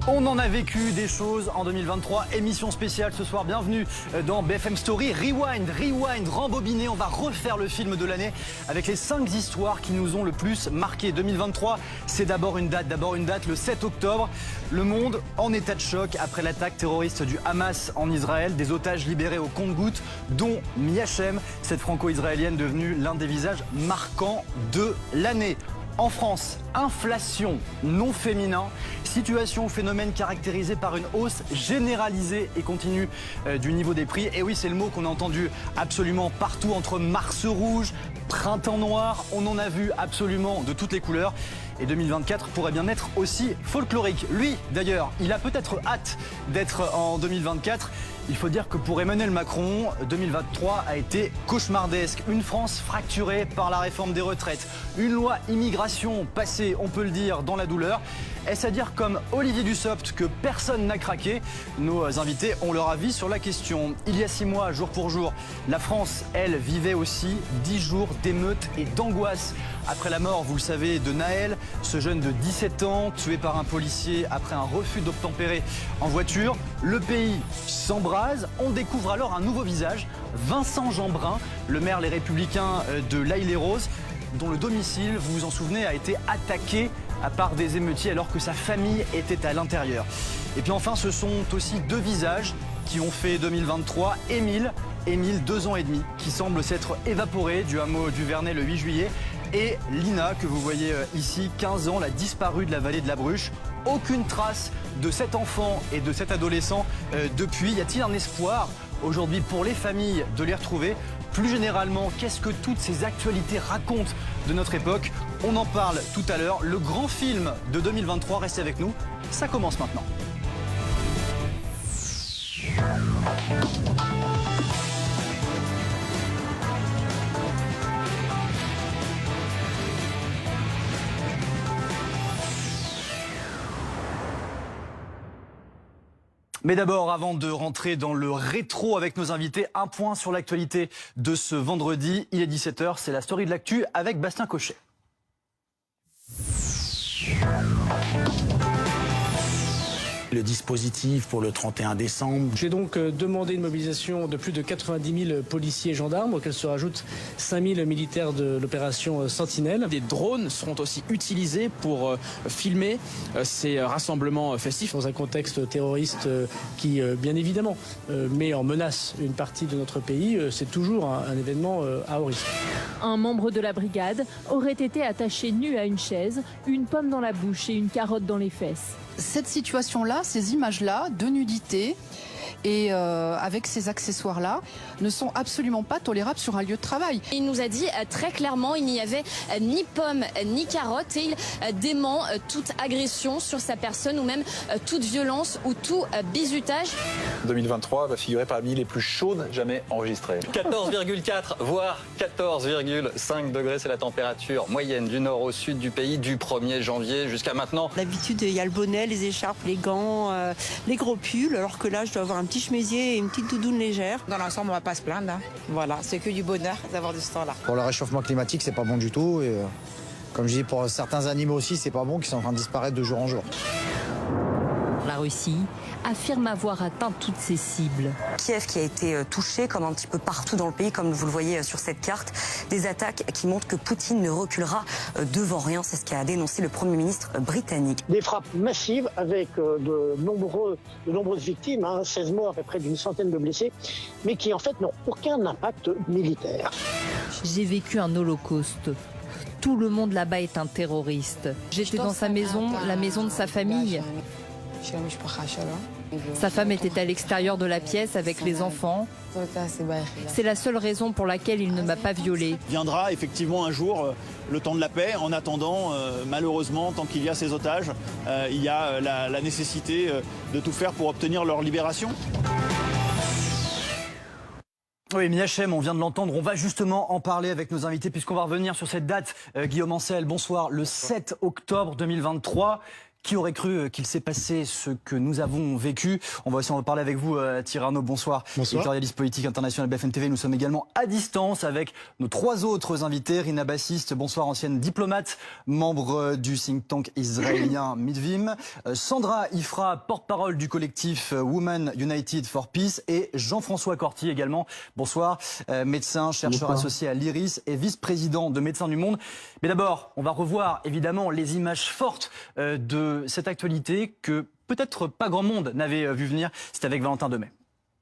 On en a vécu des choses en 2023, émission spéciale ce soir, bienvenue dans BFM Story. Rewind, rembobiné, on va refaire le film de l'année avec les 5 histoires qui nous ont le plus marqué. 2023, c'est d'abord une date, le 7 octobre. Le monde en état de choc après l'attaque terroriste du Hamas en Israël, des otages libérés au compte-gouttes, dont Miachem, cette franco-israélienne devenue l'un des visages marquants de l'année. En France, inflation non féminin, situation ou phénomène caractérisé par une hausse généralisée et continue du niveau des prix. Et oui, c'est le mot qu'on a entendu absolument partout, entre mars rouge, printemps noir, on en a vu absolument de toutes les couleurs. Et 2024 pourrait bien être aussi folklorique. Lui, d'ailleurs, il a peut-être hâte d'être en 2024. Il faut dire que pour Emmanuel Macron, 2023 a été cauchemardesque. Une France fracturée par la réforme des retraites. Une loi immigration passée, on peut le dire, dans la douleur. Est-ce à dire comme Olivier Dussopt que personne n'a craqué? Nos invités ont leur avis sur la question. Il y a 6 mois, jour pour jour, la France, elle, vivait aussi 10 jours d'émeutes et d'angoisse. Après la mort, vous le savez, de Naël, ce jeune de 17 ans, tué par un policier après un refus d'obtempérer en voiture, le pays s'embrase. On découvre alors un nouveau visage, Vincent Jeanbrun, le maire Les Républicains de l'Haye-les-Roses, dont le domicile, vous vous en souvenez, a été attaqué par des émeutiers alors que sa famille était à l'intérieur. Et puis enfin, ce sont aussi 2 visages qui ont fait 2023. Émile, 2 ans et demi, qui semble s'être évaporé du hameau du Vernet le 8 juillet. Et Lina, que vous voyez ici, 15 ans, la disparue de la vallée de la Bruche. Aucune trace de cet enfant et de cet adolescent depuis. Y a-t-il un espoir aujourd'hui pour les familles de les retrouver? Plus généralement, qu'est-ce que toutes ces actualités racontent de notre époque? On en parle tout à l'heure. Le grand film de 2023, restez avec nous, ça commence maintenant. Mais d'abord, avant de rentrer dans le rétro avec nos invités, un point sur l'actualité de ce vendredi. Il est 17h, c'est la story de l'actu avec Bastien Cochet. Le dispositif pour le 31 décembre. J'ai donc demandé une mobilisation de plus de 90 000 policiers et gendarmes, auxquels se rajoutent 5 000 militaires de l'opération Sentinelle. Des drones seront aussi utilisés pour filmer ces rassemblements festifs. Dans un contexte terroriste qui, bien évidemment, met en menace une partie de notre pays, c'est toujours un événement à haut risque. Un membre de la brigade aurait été attaché nu à une chaise, une pomme dans la bouche et une carotte dans les fesses. Cette situation-là, ces images-là de nudité et avec ces accessoires-là ne sont absolument pas tolérables sur un lieu de travail. Il nous a dit très clairement il n'y avait ni pomme ni carotte et il dément toute agression sur sa personne ou même toute violence ou tout bizutage. 2023 va figurer parmi les plus chaudes jamais enregistrées. 14,4 voire 14,5 degrés, c'est la température moyenne du nord au sud du pays du 1er janvier jusqu'à maintenant. D'habitude, il y a le bonnet, les écharpes, les gants, les gros pulls, alors que là, je dois avoir un petit chemisier et une petite doudoune légère. Dans l'ensemble, on va pas se plaindre. Hein. Voilà, c'est que du bonheur d'avoir de ce temps-là. Pour le réchauffement climatique, c'est pas bon du tout. Et comme je dis, pour certains animaux aussi, c'est pas bon, qui sont en train de disparaître de jour en jour. La Russie affirme avoir atteint toutes ses cibles. Kiev qui a été touché, comme un petit peu partout dans le pays, comme vous le voyez sur cette carte. Des attaques qui montrent que Poutine ne reculera devant rien. C'est ce qu'a dénoncé le Premier ministre britannique. Des frappes massives avec de nombreuses victimes, 16 morts et près d'une centaine de blessés, mais qui en fait n'ont aucun impact militaire. J'ai vécu un holocauste. Tout le monde là-bas est un terroriste. J'étais dans sa maison, la maison de sa famille. Sa femme était à l'extérieur de la pièce avec les enfants. C'est la seule raison pour laquelle il ne m'a pas violée. Viendra effectivement un jour le temps de la paix. En attendant, malheureusement, tant qu'il y a ces otages, il y a la nécessité de tout faire pour obtenir leur libération. Oui, Miachem, on vient de l'entendre. On va justement en parler avec nos invités puisqu'on va revenir sur cette date. Guillaume Ancel, bonsoir. Le 7 octobre 2023. Qui aurait cru qu'il s'est passé ce que nous avons vécu? On va aussi en parler avec vous, Thierry Arnaud. Bonsoir. Bonsoir. Éditorialiste politique international BFM TV. Nous sommes également à distance avec nos 3 autres invités. Rina Bassiste, bonsoir, ancienne diplomate, membre du think tank israélien Mitvim. Sandra Ifra, porte-parole du collectif Women United for Peace. Et Jean-François Corti également. Bonsoir, médecin, chercheur associé à l'IRIS et vice-président de Médecins du Monde. Mais d'abord, on va revoir évidemment les images fortes de cette actualité que peut-être pas grand monde n'avait vu venir. C'est avec Valentin Demey.